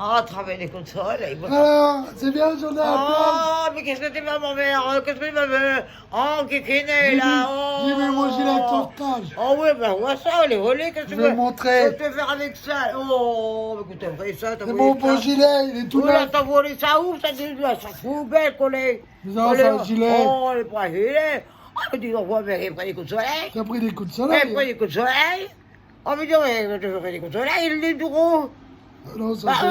Ah, travailler les consoles. Alors, c'est bien, j'en ai un Oh, mais qu'est-ce que tu vas, mon mère? Qu'est-ce que tu vas faire? Oh, Kékéné, là. Oh. Dis, mais mon gilet de sauvetage. Oh, oui, ben, ouais, ça, les volets, qu'est-ce que Je tu vais veux? montrer. Qu'est-ce que tu veux faire avec ça? Oh, mais écoute, t'as volé ça, t'as C'est volé mon beau ça. gilet, il est tout Oui, là, neuf. t'as volé ça où? Ça fout belle, collé. Non, c'est un gilet. Oh, il est pas un gilet. Oh, mais dis donc, ouais, mais il prend des coups de soleil. T'as pris des coups de Il soleil. prend des coups de soleil. Oh, mais dis donc, tu veux faire des coups de soleil, il est tout gros. Non, ça Bah, c'est...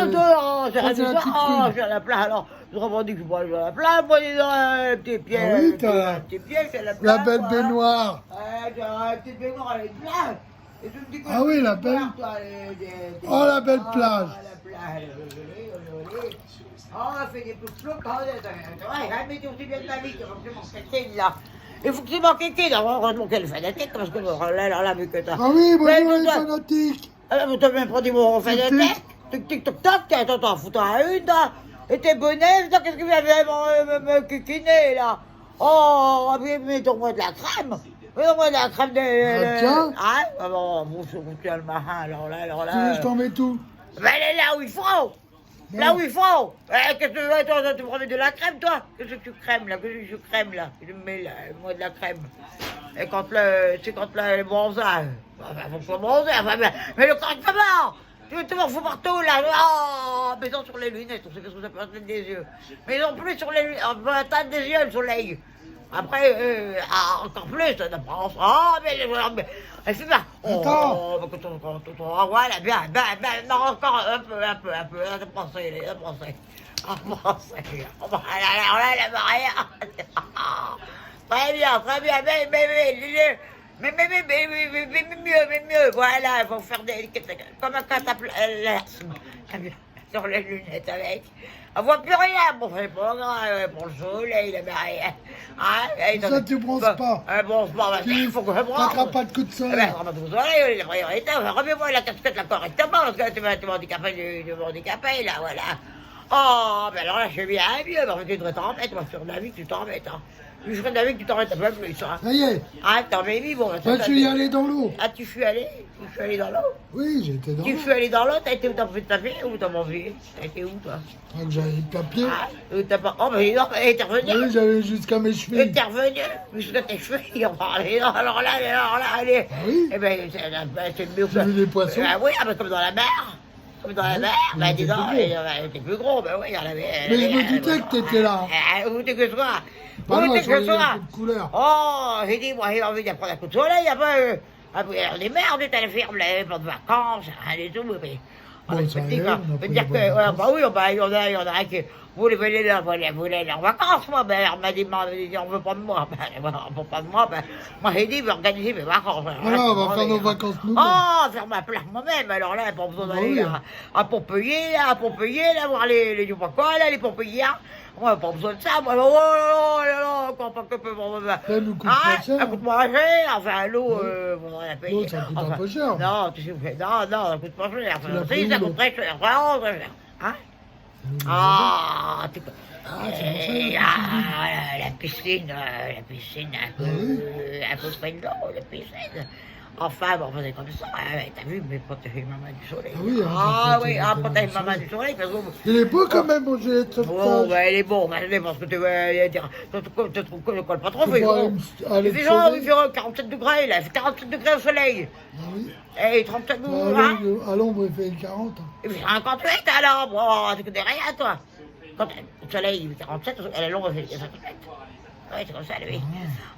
c'est ça, c'est la petite oh, prune. j'ai la plage, alors, je revendique que je bois à la plage, moi, dis donc, petit pied, Ah oui, t'as petit pied, c'est la plage. la belle quoi. baignoire. Ouais, t'as une petite baignoire, elle est plage. Et tu me dis que Ah oui, la tu belle- bois, toi, Oh, la belle Ah, plage. la plage, olé. Oh, on fait des petits flots, ouais, jamais été aussi bien de ma vie, que mon kéké, là. Il faut que tu m'en kéké, heureusement qu'elle fait la tête, parce que, là, vu que t'as... Ah oui, Mais, bonjour les toi- fanatiques. Ah, mais t'as même pas dit mon fait de Tic-tic. tête. Tic tic toc toc, t'en foutais à une, là. Et tes bonnets, qu'est-ce que vous avez me kikiner, là? Oh, mais donne-moi de la crème. Mais donne-moi de la crème de... tiens. Ah bon, vous tiens le marin, alors là. Tu veux que je t'en mets tout? Mais elle est là où il faut. Là où il faut. Qu'est-ce que tu veux, toi, tu me remets de la crème, toi? Qu'est-ce que tu crèmes, là? Qu'est-ce que tu crèmes, là? Je me mets, là, moi, de la crème. Et quand le bronzage, enfin, faut pas bronzer, enfin, mais le correctement! Tu m'en fous partout, là! Oh! Mais non, sur les lunettes, on sait qu'est-ce que ça peut atteindre des yeux. Mais non plus sur les lunettes, on peut atteindre des yeux, le soleil. Après, encore plus, ça n'apprend. Oh, mais elle fait bien. Attends. Oh, quand voilà, bien, non, encore un peu, la pensée. Alors là, la barrière. Très bien, mais mieux, voilà, il faut faire des, comme un cataplasme, sur les lunettes avec. On voit plus rien, bon, c'est pas grave, pour le soleil, la barrière. Ça, tu bronzes pas. Bronze pas, il faut que je bronze. T'attrapes pas de coups de Eh soleil. ben, on va tout soleil, les priorités, remets-moi la casquette là correctement, parce que tu m'as handicapé, là, voilà. Oh, ben alors là, je suis bien mieux, mais tu devrais t'en remettre, moi, sur la vie, tu t'en remets, hein. Je serais d'avis que tu t'en remettes un peu plus, hein. Ça y est, Ah, t'en mets mis, bon. je suis allé dans l'eau. Ah, tu suis allé dans l'eau? Oui, j'étais dans Tu l'eau. suis allé dans l'eau, t'as été où t'as fait ta vie ou t'as mangé? T'as été où, toi? Ah, que j'avais le papier. Ah, où t'as pas... Oh, mais non, t'es revenu? Oui, j'avais jusqu'à mes Et chevilles. t'es revenu? Jusqu'à tes cheveux, ils ont parlé. Alors là, allez. Ah oui. Eh ben, c'est mieux que... J'ai vu des poissons. Ah oui, comme dans la mer. Comme dans la Ouais, mer. mais Ben, dis t'es donc, plus gros. t'es plus gros. Ben oui, il y en avait... Mais je me doutais que t'étais là. Où t'es que toi? Pas Où loin, t'es sur que les toi? coups de couleur. Oh, j'ai dit, moi, j'ai envie d'apprendre un coup de soleil, après, on est merde, t'as la ferme, là, pas de vacances, rien du tout, mais... Bon, ça y est, on a on peut pris dire des que, bonnes bah vacances. oui, il y en a un qui voulait aller en vacances, moi, ben, elle m'a dit, on veut pas de moi, ben, on veut pas de moi, ben, moi, j'ai dit, je vais organiser mes vacances. Voilà, on va faire nos vacances nous-mêmes. Oh, faire ma place moi-même, alors là, pas besoin Bah d'aller oui. à Pompéi, là, voir les je sais pas quoi, là, les Pompéiens. Moi, pas besoin de ça, moi, oh là là, encore pas que peu, Ça nous coûte pas cher. ça coûte moins cher, enfin, l'eau, on la paye. L'eau, ça coûte un peu cher. Non, tu sais, non, ça coûte pas cher, Tu l'as si, pris ça où, coûte très cher, vraiment très cher, hein? Ah, tu peux... c'est pour ça, la piscine, un peu près de l'eau, la piscine. Enfin, bon, on faisait comme ça, t'as vu, mais protéger maman du soleil. Ah oui, hein, Ah ça oui, protège protéger maman maman du du soleil, parce que... Il est beau quand même, mon gilet de Bon, sauvetage. ben, elle est bon, mais je sais pas ce que tu veux dire. Tu trouves que je colle pas trop, Faut mais pas bon. aller Il fait te genre, sauver. il fait 47 degrés, là, il fait 47 degrés au soleil. Ah oui. Et 37 degrés, hein? À l'ombre, il fait 40. Il fait 58 alors, bon, tu connais rien, toi. Quand le soleil, il fait 47, à la longue, il fait 58. Oui, c'est comme ça, lui.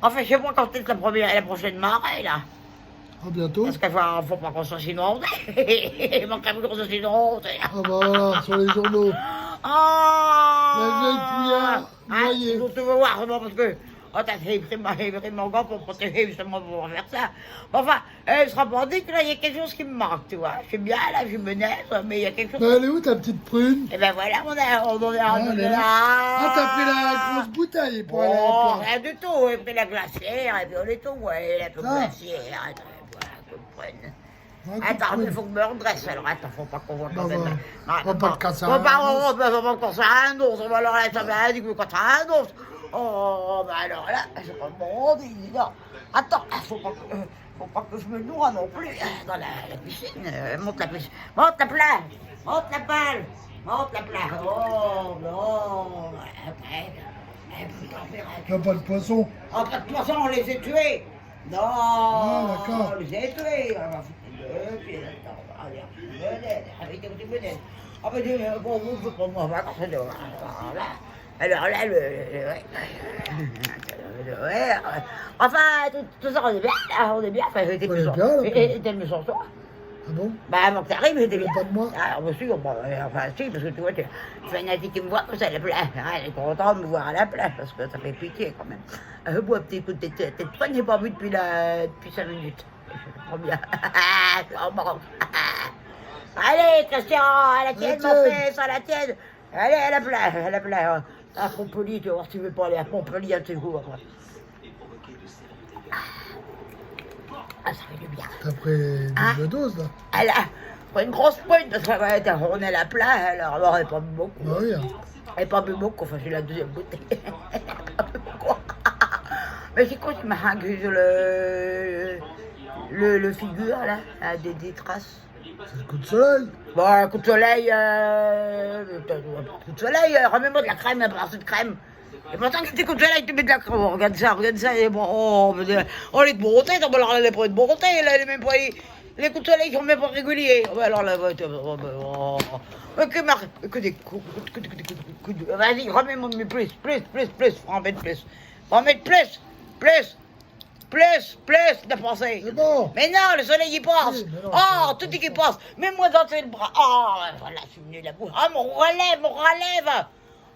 Enfin, chez moi, quand c'est la prochaine marée, là. À bientôt. Parce qu'il faut pas qu'on soit inondé. Il manquerait plus qu'on soit inondé. Ah bah voilà, sur les journaux. Oh! La vieille cuillère noyée. Tu veux voir, vraiment, parce que... Oh, t'as fait pris mon gars pour protéger, justement, pour faire ça. Enfin, je sera pas dit que là, il y a quelque chose qui me manque, tu vois. Je suis bien, là, je me naisse, mais il y a quelque chose... Mais elle est où ta petite prune? Et ben voilà, on est Elle est là. Ah, t'as pris la grosse bouteille pour aller à Oh, la plage. rien du tout, j'ai pris la glacière, et puis on est tout, ouais, la Ah. glacière, attends, voilà, que me prenne. Ah, Attends, prune. il faut que je me redresse, alors attends, faut pas qu'on voit quand Bah, même. voilà. On va pas te casser on un va os. pas casser un os, on va alors là, ça va dire que quand t'as un os. Oh, bah alors là, c'est pas bon, dis donc. Attends, faut pas que je me noie non plus dans la piscine. Monte la piscine, monte la plage, monte la balle. Monte la plat. Oh, non. Après, Il n'y a pas de poisson. en pas de poisson, on les a tués. Non, d'accord. on les a tués. On va foutre deux, puis attends, on va aller avec des petits modèles. Ah, ben, bon, vous, pour moi, vacances, alors là, ouais, enfin, tout ça, on est bien, là, on est bien. Enfin, j'étais On est méchant. bien, là, quoi. J'étais méchant, toi. Ah bon? Bah, avant que t'arrives, j'étais bien. Pas de moi. Ah, bah, si, enfin, si, parce que tu vois, tu fais un nati qui me voit, ça, à la plage. Ah, elle est contente de me voir à la plage, parce que ça fait pitié, quand même. Bois, petit coup de tête, toi, je n'ai pas vu depuis 5 minutes. Je comprends bien. C'est en marrant. Allez, Christian, à la tienne, mon fils, à la tienne. Allez, à la plage, à la plage. À Montpellier, tu vas voir si tu veux pas aller à Montpellier, un de ces jours, après. Ah, ça fait du bien. T'as pris une Hein? double dose, là? Elle a pris une grosse pointe parce qu'elle va être retournée à la plage, alors elle n'a pas bu beaucoup. Bah oui, hein. Elle n'a pas bu beaucoup, enfin j'ai la deuxième bouteille. Elle n'a pas bu beaucoup. Mais c'est quoi, tu m'as hangé sur le figure là, des traces. C'est le coup de soleil. Bon, un coup de soleil, remets-moi de la crème, un peu de crème. Et pourtant, que tes coups de soleil, tu mets de la crème. Oh, regarde ça, et bon, on est de bonté, alors elle est pas de bonté, là, elle est même pas. Les coups de soleil sont même pas réguliers. Oh, alors là, que des coups de. Vas-y, remets-moi, mais plus, faut en mettre plus. Faut en mettre plus de pensée. C'est bon. Mais non, le soleil il passe. Oui, mais non, Oh, tout dit qu'il passe. Mets-moi dans le bras. Oh, voilà, je suis venu la bouche. Ah, mon relève.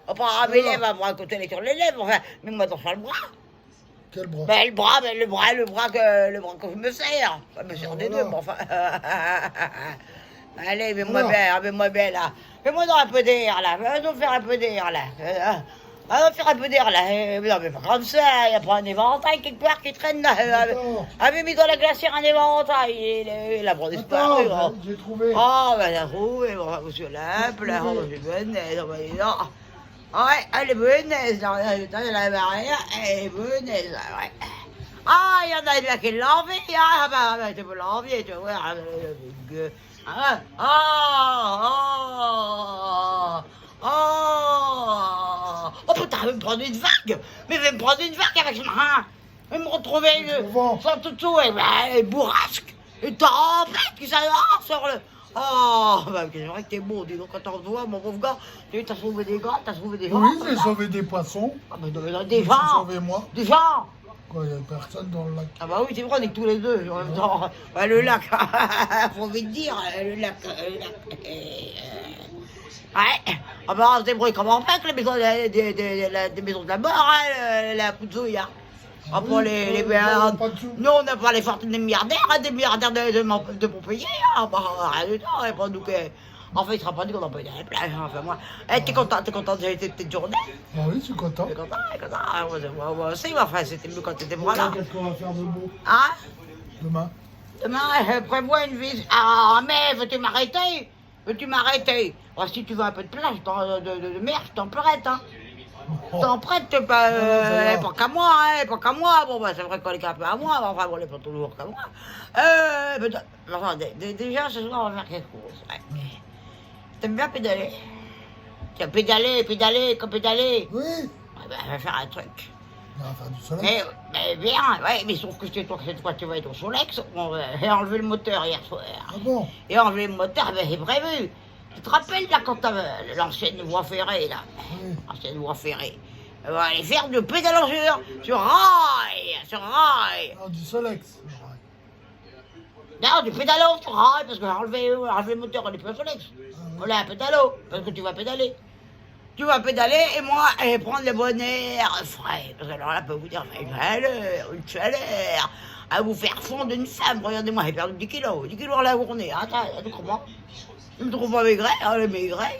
Oh, pas mes lèvres, moi, côté sur les lèvres. Enfin, mets-moi dans le bras. Quel bras? Ben, le bras que je me sers. Je me sers des deux, mais enfin. Allez, mets-moi bien, là. Fais-moi dans un peu d'air, là. Fais-moi faire un peu d'air, là. On va faire un peu d'air là. Non, mais pas comme ça, il n'y a pas un éventail quelque part qui traîne là. Avait mis dans la glacière un éventail. Il a pas disparu. Attends, j'ai trouvé. Oh, ben il a trouvé. Bon, monsieur Lampe, là, oh, c'est bonnaise. Oh, ben, non. Ouais, elle est bonnaise. Il y a la barrière, elle est bonnaise. Ouais. Ah, il y en a là qui l'envie. Ah, ben, tu peux l'envier, tu vois. Oh putain, elle va me prendre une vague. Mais elle va me prendre une vague avec son main. Elle va me retrouver sans tout tout. Elle est bourrasque. Une tempête qui s'annonce sur le... Oh, bah, c'est vrai que t'es beau, dis donc, quand on te voit, mon pauvre gars, t'as sauvé des gars, t'as sauvé des gens. Oui, j'ai sauvé des poissons. Ah, mais des J'ai gens. sauvé moi. Des gens. Quoi, il n'y a personne dans le lac. Ah bah oui, c'est vrai, on est que tous les deux en même temps. Ouais, le lac, faut vite dire, le lac. Ouais. Ah bah on se débrouille comme on peut avec les maisons, des maisons de la mort, hein, la poutzouille. Hein. Après les nous on n'a pas les fortunes des milliardaires, hein, de Montpellier. Hein. Bah, rien du tout, hein, pas nous que... Enfin, il sera pas dit qu'on n'a pas été à la plage. Hein. Enfin, moi, t'es content de cette journée? Ah oui, je suis content. T'es content? Ah, moi aussi, mais enfin, c'était mieux quand t'étais moi là. Qu'est-ce qu'on va faire de beau Hein? demain? Demain, prévois une visite. Ah, mais veux-tu m'arrêter? Oh, si tu veux un peu de plage, de mer, je t'en prête, hein. Je t'en prête, pas qu'à moi, hein, pas qu'à moi. Bon, bah, c'est vrai qu'on est qu'un peu à moi, mais enfin, on n'est pas toujours qu'à moi. Enfin, déjà, ce soir, on va faire quelque chose. Ouais. T'aimes bien pédaler? Tu as pédaler, comme pédaler. Oui. Ouais, ben, on va faire un truc. On va faire du soleil. Mais bien, ouais, mais sauf que cette fois, tu vas être au Solex. J'ai enlevé le moteur hier soir. Ah bon? Et enlevé le moteur, ben, j'ai prévu. Tu te rappelles, là, quand t'avais l'ancienne voie ferrée, là? Oui. L'ancienne voie ferrée. On va aller faire de pédalangeur sur rail. Non, du Solex. Non, du pédalo sur rail, parce que j'ai enlevé le moteur, on est plus au Solex. On est à pédalo, parce que tu vas pédaler. Tu vas pédaler et moi, je vais prendre le bon air frais. Parce que alors là, je peux vous dire, une chaleur, à vous faire fondre une femme. Regardez-moi, j'ai perdu 10 kilos à la journée. Attends, tu comprends? Je me trouve pas maigret, hein, les maigret,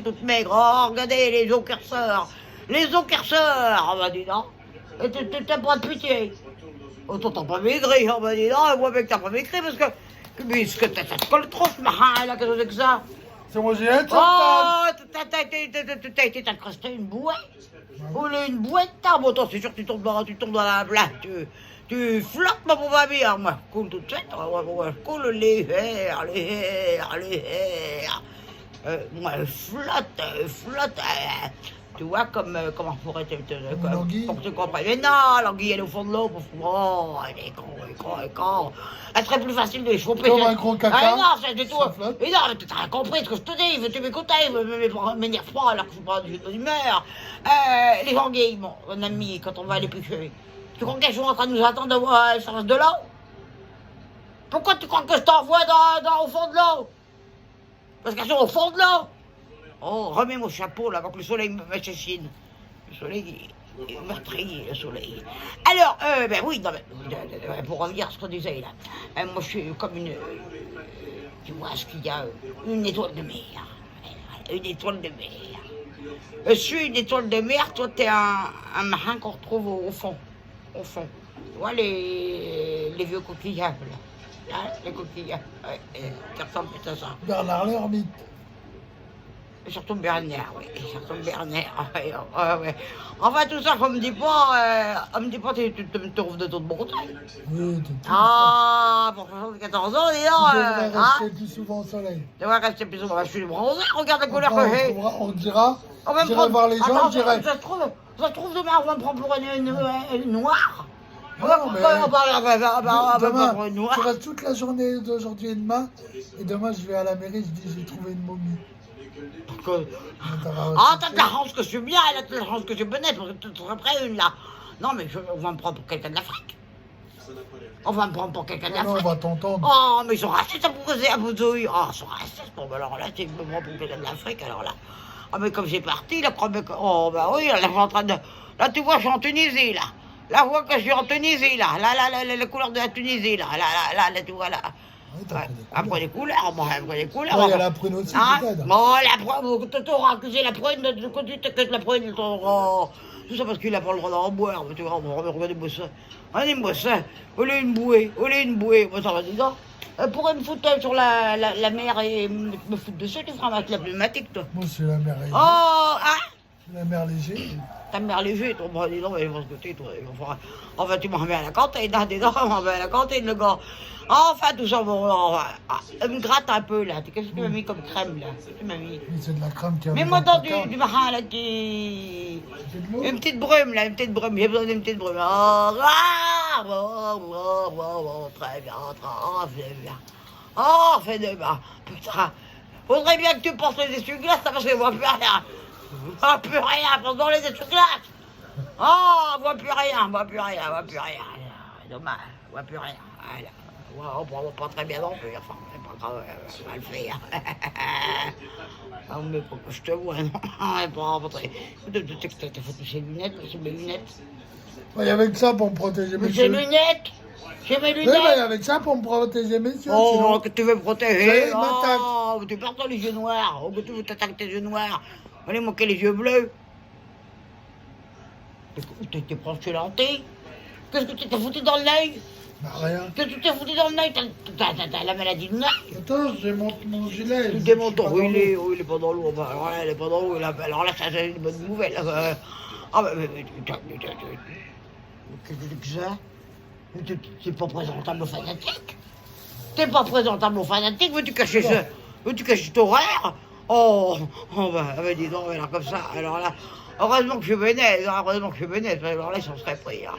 toutes maigres. Oh, regardez les os qui ressortent. On m'a dit non. Et t'as pas de pitié. Oh, t'as pas maigri, on m'a dit non. Moi, mec, t'as pas maigri parce que t'as te colle trop ce marin, là, qu'est-ce que c'est que ça? C'est moi, j'ai un Oh, t'as été incrusté une bouée. Ou une bouée de table. Autant, c'est sûr que tu tombes dans la blague. Tu flottes, ma pauvre amie. Moi, je coule tout de suite. Je coule les airs. Moi, flotte. Tu vois, comment pourrait te Une anguille. pour que tu comprennes. Mais non, l'anguille, elle est au fond de l'eau. Oh, elle est con. Elle serait plus facile de les choper. Comme un gros caca, Ah non, c'est du tout. ça flotte. Mais non, mais t'as rien compris ce que je te dis. Veux-tu m'écouter? M'énerve pas alors que je suis pas du bonne humeur. Les anguilles, mon ami, quand on va les pêcher. Tu crois qu'elles sont en train de nous attendre sur de l'eau? Pourquoi tu crois que je t'envoie au fond de l'eau? Parce qu'elles sont au fond de l'eau. Oh, remets mon chapeau là avant que le soleil me m'assassine. Le soleil est meurtrier, le soleil. Alors, ben oui, non, mais, pour revenir à ce qu'on disait là. Moi, je suis comme une. Tu vois ce qu'il y a? Une étoile de mer. Une étoile de mer. Je suis une étoile de mer, toi, t'es un marin qu'on retrouve au fond. Au fond. Tu vois les vieux coquillages là. Hein, les coquillages. Ouais, qui ressemblent plus à ça. Bernard l'ermite. Surtout Bernard, oui. Surtout Bernard, ouais. Enfin, tout ça, on me dit pas, tu te trouves de toute Bretagne. Oui, Ah, pour 74 ans, dis tu donc, devrais hein. rester plus souvent au soleil. Tu devrais rester plus souvent. Je suis bronzé, regarde la couleur que j'ai. On dira, On va me j'irai prendre- voir les gens, Attends, je dirais. ça se trouve demain, on va me prendre pour une noire. Non, mais Demain, pour une demain, noire. tu restes toute la journée d'aujourd'hui et demain. Et demain, je vais à la mairie, je dis, j'ai trouvé une momie. Ah, t'as de la chance que je suis bien, elle a de la chance que je suis bonnette, parce que tu serais prêt une là. Non, mais on va me prendre pour quelqu'un de l'Afrique. On va me prendre pour quelqu'un de Non, on l'Afrique. va t'entendre. Oh, mais ils sont racistes à poser à Bouzouille. Oh, ils sont racistes. Bon, bah alors là, tu me prends pour quelqu'un de l'Afrique, alors là. Ah, mais comme j'ai parti, là, oh, bah oui, là, je suis en train de. Là, tu vois, je suis en Tunisie, là. Là, vois que je suis en Tunisie, là. Là, la couleur de la Tunisie, là. Là, tu vois, là. Oui, t'as Ouais. pris des Après les couleurs, moi, après les couleurs. Ouais, il y a la prune aussi, Hein? peut-être. Bon, la prune, t'auras accusé la prune, de côté, t'inquiète la prune, tout ça parce qu'il a pas le droit d'en boire, mais tu vois, regardez-moi ça. Regardez-moi ça, au lieu d'une bouée, moi ça va, dis donc. Pourrait me foutre sur la mer et me foutre dessus, tu feras ma pneumatique, toi. Moi, c'est la mer Oh, léger. hein? C'est la mer léger. Ta mère léger, toi, bon, dis donc, mais de ce côté, toi. Enfin, tu m'en remets à la cantine, hein, dis donc, on m'en remet à la cantine, le gars. Enfin, tout ça, bon, elle me gratte un peu, là. Qu'est-ce que tu m'as mis comme crème, là? Tu m'as mis. Mais c'est de la crème qui a Mets-moi dans dans le du marin, là, qui. C'est de l'eau. Une petite brume, là, une petite brume. J'ai besoin d'une petite brume. Très bien, fais bien. Oh, fais de bien. Putain. Faudrait bien que tu portes les essuie-glaces, parce que je vois plus rien. Je vois plus rien, pendant les essuie-glaces. Oh, je vois plus rien. Dommage, je vois plus rien. Voilà. On ne pas très bien non plus, enfin, c'est pas grave, on va le faire. Ah, mais pas que je te vois, non. Pas très. Tu sais que t'as foutu ses lunettes, c'est mes lunettes. Il y avait que ça pour me protéger mes J'ai yeux. mes lunettes. J'ai mes Oui, mais il y lunettes. avait que ça pour me protéger mes yeux. Oh, sinon- que tu veux me protéger. Ça y est, il m'attaque. Oh, tu perds les yeux noirs. Oh, que tu veux t'attaquer tes yeux noirs. Allez, moquer les yeux bleus. T'es branché lentilles. Qu'est-ce que tu t'es foutu dans l'œil? Bah, rien. Qu'est-ce que tu t'es foutu dans l'œil? T'as la maladie de l'œil. Attends, je démonte mon gilet. Tu je démontes suis pas ton. dans Il l'eau. est pas dans l'eau. Enfin, alors là, il est pas dans l'eau. Alors là, ça, c'est une bonne nouvelle. Ah, mais qu'est-ce que c'est que ça? T'es pas présentable aux fanatiques? T'es pas présentable aux fanatiques? Veux-tu cacher ça? Veux-tu cacher ton horaire? Oh, bah, dis donc, alors comme ça, alors là, heureusement que je venais, alors là, ils s'en seraient pris. Hein.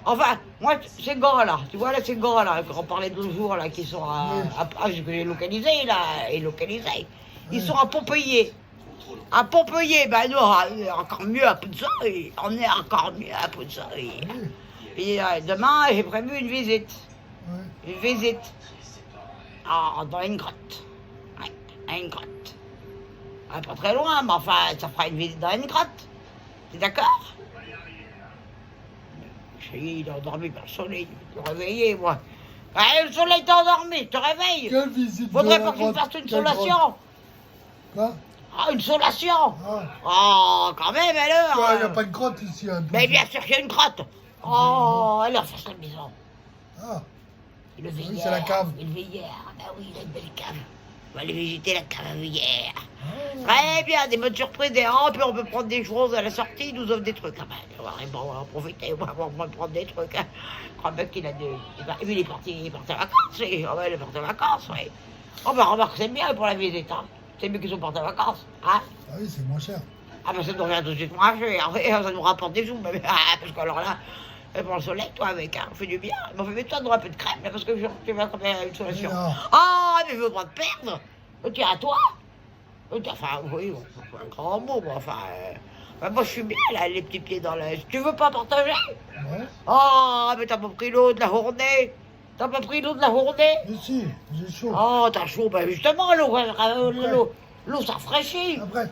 Enfin, moi, ces gars-là, tu vois, là, ces gars-là, qu'on parlait de l'autre jour, là, qui sont que j'ai localisé, là, ils sont à Pompéier. À Pompéier, ben nous, on est encore mieux à Poudzoï. Et demain, j'ai prévu une visite. Ouais. Une visite. Ah, dans une grotte. Ouais, à une grotte. Pas très loin, mais enfin, ça fera une visite dans une grotte. T'es d'accord? Il est endormi par le soleil. Je vais te réveiller, moi. Ah, le soleil t'a endormi, te réveille. Quelle visite de Faudrait la pas que tu grotte, fasses une quelle grotte. solation. Quoi? Ah, une solation. Ah. Oh, quand même, alors. Il n'y a pas de grotte ici. Hein, Mais bien sûr qu'il y a une grotte. Oh, alors, ça serait maison. Ah, Le Oui, veillère. c'est la cave. Le veillère. Ben oui, il a une belle cave. On va aller visiter la cave à veillère. Ah. Très bien, des bonnes surprises, des puis on peut prendre des choses à la sortie, ils nous offrent des trucs. Ah ben, on va en profiter, on va prendre des trucs. Hein. Je crois bien qu'il a des. Il est parti en vacances, oui. Oh, ben, il est parti en vacances, oui. Oh ben remarque, c'est bien pour la visite, hein. C'est mieux qu'ils sont partis en vacances. Hein? Ah oui, c'est moins cher. Ah ben ça nous revient tout de suite moins cher. Ça nous rapporte des sous. Mais, parce qu'alors là, pour le soleil, toi, avec, hein, on fait du bien. Mais on fait mets-toi dans un peu de crème, là, parce que tu vas comme une solution. Ah, mais je veux pas te perdre. Tiens, à toi. Enfin, oui, un grand mot, mais enfin... moi, je suis bien, là, les petits pieds dans l'œil. Tu veux pas partager? Ouais. Oh, mais t'as pas pris l'eau de la journée? T'as pas pris l'eau de la journée? Mais si, j'ai chaud. Oh, t'as chaud, ben justement, l'eau, ça rafraîchit. Après,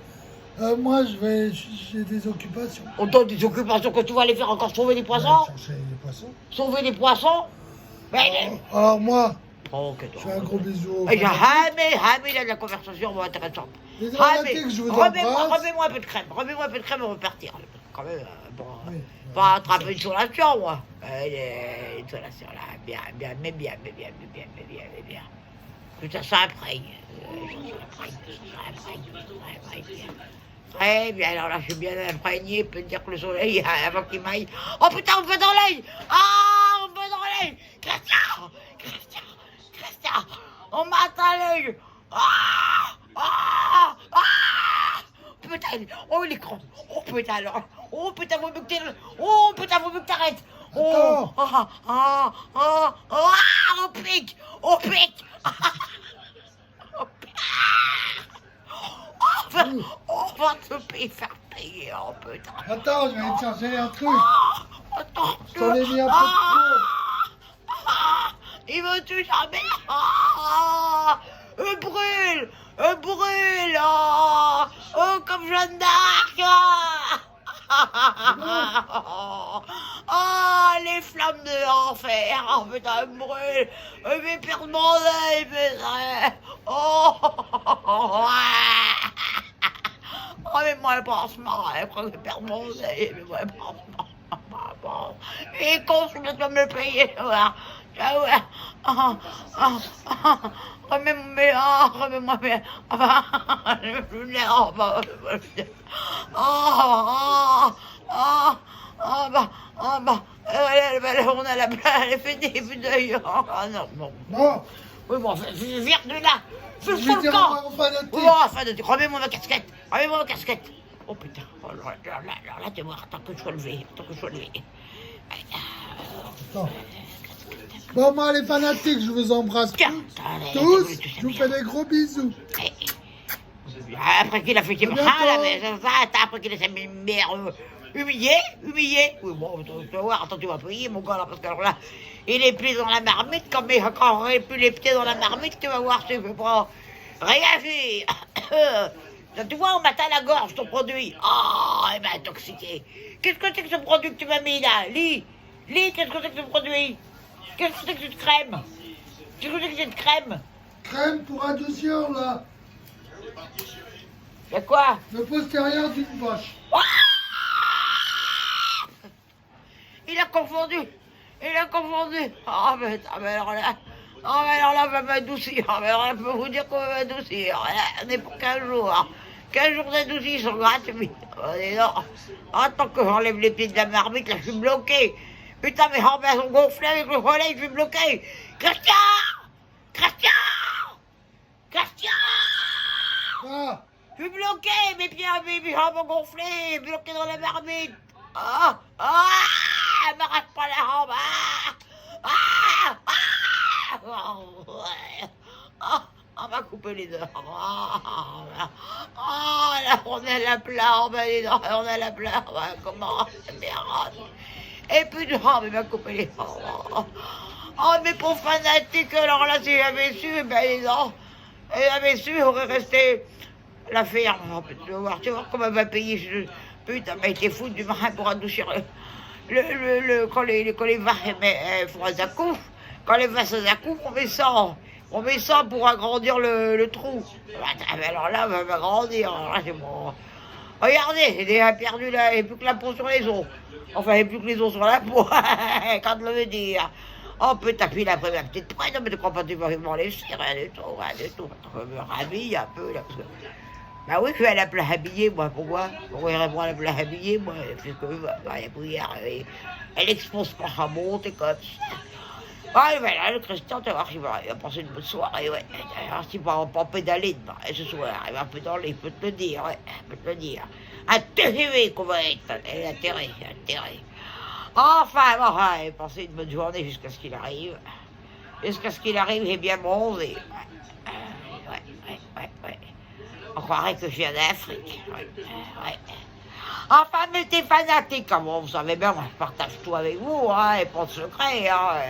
moi, j'ai des occupations. On donne des occupations que tu vas aller faire encore sauver des Je poissons? vais chercher les poissons. Sauver des poissons? Mais... Alors moi, Oh, que je fais un gros bisou. Il y a jamais de la conversation intéressante. Les fanatiques, je vous embrasse. Remets-moi un peu de crème, remets-moi un peu de crème, on va partir. Quand même, bon, Oui. pas attraper une solation, moi. Une solation, là, bien. Putain, ça imprègne. Très bien, alors là, je suis bien imprégné, peut dire que le soleil, avant qu'il m'aille... Oh putain, on me fait dans l'œil! Ah, on me fait dans l'œil! Christian, on m'a atteint l'œil! Putain, oh l'écran! Oh putain, alors! Oh putain, vaut mieux que t'arrêtes! Oh, on pique! On va te faire payer, oh putain! Attends, je vais aller te chercher un truc. Attends, Je t'en ai mis un peu de trop. il me tue jamais! Brûle! Comme Jeanne d'Arc! Les flammes de l'enfer! Oh putain, elle me brûle! Je vais perdre mon œil, putain! Mais moi, le pansement, je crois que je vais perdre mon œil, mais moi, le pansement. Et con, je ne dois me le payer, là. Remets-moi mes... On a la blague, elle fait des buts d'œil. Non, bon. Bon, Oui, bon, vire de là. Fais je sur vais le dire camp. aux fanatiques. Oh, fanatique, remets-moi ma casquette. Oh putain, là, t'es mort, tant que je sois levé. Attends. Bon, moi, les fanatiques, je vous embrasse Tiens, tous. Je vous fais des gros bisous. Après qu'il a fait qu'il bientôt. après qu'il a humilié. Oui, bon, tu vas voir, attends, tu vas payer, mon gars, là, parce que alors là, il est pris dans la marmite, quand on aurait plus les pieds dans la marmite, tu vas voir, tu peux pas réagir. Tu vois, on m'atteint la gorge, ton produit. Oh, il m'a intoxiqué. Qu'est-ce que c'est que ce produit que tu m'as mis, là? Lis, qu'est-ce que c'est que ce produit? Qu'est-ce que c'est que cette crème? Crème pour adoucir Y'a quoi? le postérieur d'une poche. Il a confondu. Mais alors là, on va m'adoucir. Mais alors là, je peux vous dire qu'on va m'adoucir. On est pour 15 jours. 15 jours d'adoucis sont gratuits. Attends que j'enlève les pieds de la marmite, là, je suis bloqué. Putain, mes jambes sont gonflées avec le soleil, je suis bloqué. Christian! Ah, Je suis bloqué, mes jambes ont gonflé, bloqué dans la marmite. Elle m'arrache pas la jambe. On m'a coupé les dents. On a la plambe, on a la plambe. Comment? Merde. Et puis de jambes, il m'a coupé les dents. Oh, mais pour fanatique, alors là, si j'avais su, ben les dents. Et j'avais su, j'aurais resté la ferme. Tu vas voir comment elle va payer. Putain, mais t'es fou du marin pour adoucir quand les vaches accouchent. Quand les vaches accouchent, on met ça pour agrandir le trou. Alors là, elle va grandir. Alors là, c'est bon. Regardez, j'ai déjà perdu là, et plus que la peau sur les os. Enfin, et plus que les os sur la peau, quand je le veux dire. Oh putain, puis la première petite pointe, mais tu crois pas que tu vas m'en laisser, rien du tout. Je me rhabille un peu là. Parce que... Bah oui, je vais à la plage habillée, moi, pourquoi je réponds à la plage habillée, moi, parce que la bouillère, elle expose pas sa monte et comme ça. Ah, ben là, le Christian, tu vas voir qu'il va passer une bonne soirée, ouais. Alors, s'il va pas pédaler demain, ce soir, il va pédaler, je peux te le dire, ouais, je peux te le dire. Intérêt qu'on va être, intérêt. Enfin, il va passer une bonne journée jusqu'à ce qu'il arrive. Jusqu'à ce qu'il arrive, j'ai bien bronzé. Ouais. On croirait que je viens d'Afrique. Ouais. Enfin, mais t'es fanatique, comment vous savez bien, moi je partage tout avec vous, hein, et pas de secret, hein,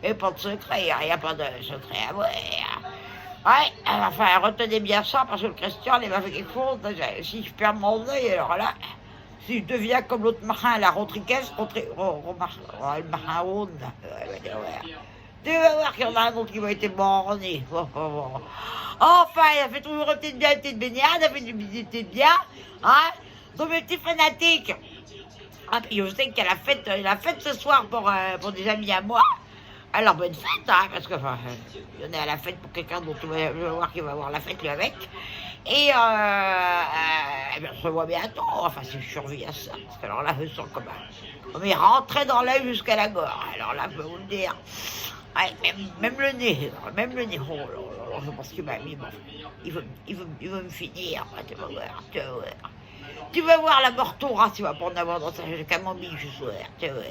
et pas de secret, il n'y a pas de secret à voir. Ouais, enfin, retenez bien ça, parce que le Christian, il m'a fait quelque chose, si je perds mon œil, alors là, si je deviens comme l'autre marin, la Rodriguez, le marin Ronde, tu vas voir qu'il y en a un autre qui va être borné. Enfin, il a fait toujours une petite baignade, il a fait une petite bien, hein, comme les petits fanatiques. Ah, puis je sais qu'il y a la fête ce soir pour des amis à moi. Alors, bonne fête, hein, parce que, enfin, il y en a à la fête pour quelqu'un dont je vais voir qu'il va avoir la fête lui avec. Et, bien, on se revoit bientôt, enfin, si je survis à ça, parce que alors là, je sens comme il rentrait dans l'œil jusqu'à la gorge. Alors là, je peux vous le dire. Ouais, même le nez, oh là, je pense qu'il m'a mis, bon, il veut me finir, tu vas voir, tu vas voir la mortora, tu vas pas en avoir dans sa camomille ce soir, tu vas voir,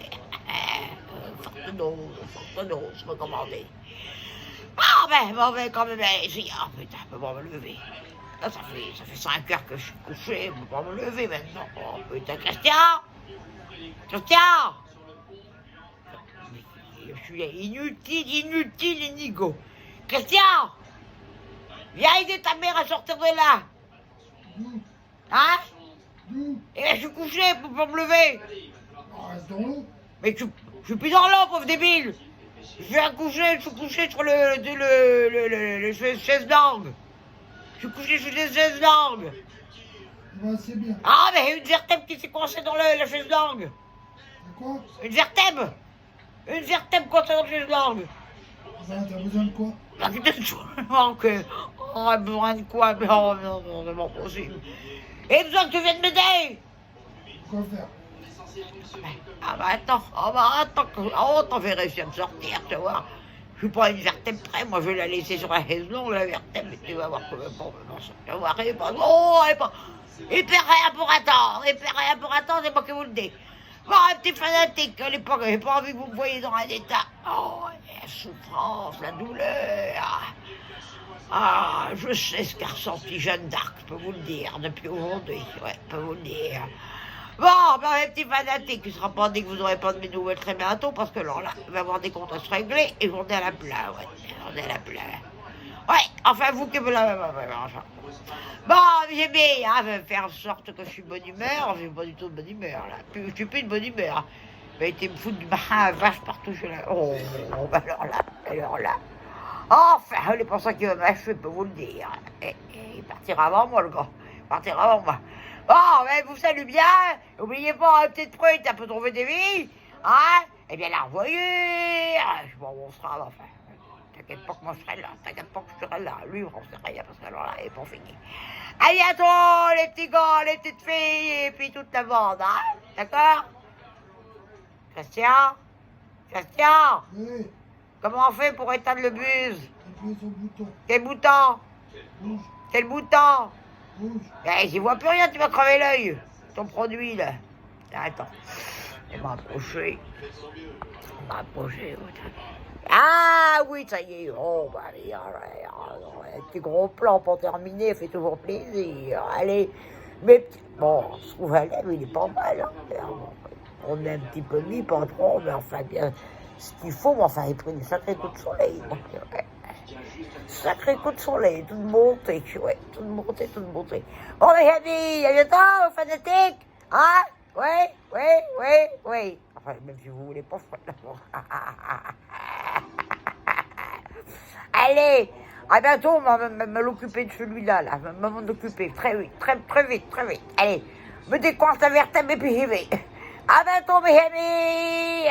forte dose, recommandé. Ah ben, quand même, j'ai, oh putain, je peux pas me lever. Là, ça fait 5 heures que je suis couché, je peux pas me lever maintenant, oh putain, Christian, je suis inutile, Inigo. Christian, viens aider ta mère à sortir de là. Hein? Et là, je suis couché pour pas me lever. Reste dans l'eau. Mais je suis plus dans l'eau, pauvre débile. Je suis couché sur le chaise d'angle. Je suis couché sur les chaises d'angle. Ouais, c'est bien. Ah, mais une vertèbre qui s'est coincée dans la chaise d'angle. Quoi? Une vertèbre coincée dans la chaise d'angle. Ben, t'as besoin de quoi? Oh, besoin de quoi? Non, c'est pas possible. Et besoin que tu viennes m'aider. Quoi faire? T'en fais réussir à me sortir, tu vois. Je suis pas une vertèbre près, moi je vais la laisser sur la chaise longue, la vertèbre, et tu vas voir comment tu vas voir, elle est pas hyper rien pour attendre, c'est moi qui vous le dis. Bon, un petit fanatique, à l'époque, j'ai pas envie que vous me voyez dans un état. Oh, la souffrance, la douleur. Ah, je sais ce qu'a ressenti Jeanne d'Arc, je peux vous le dire, depuis aujourd'hui, ouais, je peux vous le dire. Bon, ben, les petits fanatiques, il ne sera pas dit que vous n'aurez pas de mes nouvelles très bientôt, parce que alors là, il va y avoir des comptes à se régler, et on est à la plat, ouais, enfin, vous qui me la... Enfin. Bon, j'ai bien, hein, je vais faire en sorte que je suis de bonne humeur, je suis pas du tout de bonne humeur, là. Je suis plus de bonne humeur. Il été me foutre du marin vache partout, je suis là. Oh, alors là. Enfin, c'est pour ça qu'il va m'achever, je peux vous le dire. Et il partira avant moi, le gars. Il partira avant moi. Bon, mais vous salue bien. N'oubliez pas, petite prude, t'as peu trouvé des vies. Hein? Eh bien, la revoyure. Je m'en sera, enfin. T'inquiète pas que moi je serai là. T'inquiète pas que je serai là. Lui, on sait rien, parce que alors là, il est pas fini. À bientôt, les petits gars, les petites filles, et puis toute la bande, hein? D'accord? Christian? Oui. Comment on fait pour éteindre le buzz? Appuie sur le bouton. Quel bouton? Rouge. Quel bouton? Rouge. Eh, j'y vois plus rien, tu vas crever l'œil. Ton produit, là. Attends. Il m'a approché. Ah oui, ça y est. Oh, bah, allez, un petit gros plan pour terminer, fait toujours plaisir. Allez, mes petits... Bon, je trouve à lèvres, il est pas mal. Hein. On est un petit peu mis, pas trop, mais enfin, bien, ce qu'il faut, mais enfin, il a pris des sacrés coups de soleil. Donc, ouais. Sacré coup de soleil, toute montée, ouais, toute montée. Bon, les amis, à bientôt, fanatiques, hein? Oui. Enfin, même si vous voulez pas, allez, à bientôt, on va me l'occuper de celui-là, là, m'en occuper, très vite. Allez, me décoince la vertèbre et puis j'y vais. À bientôt, mes amis.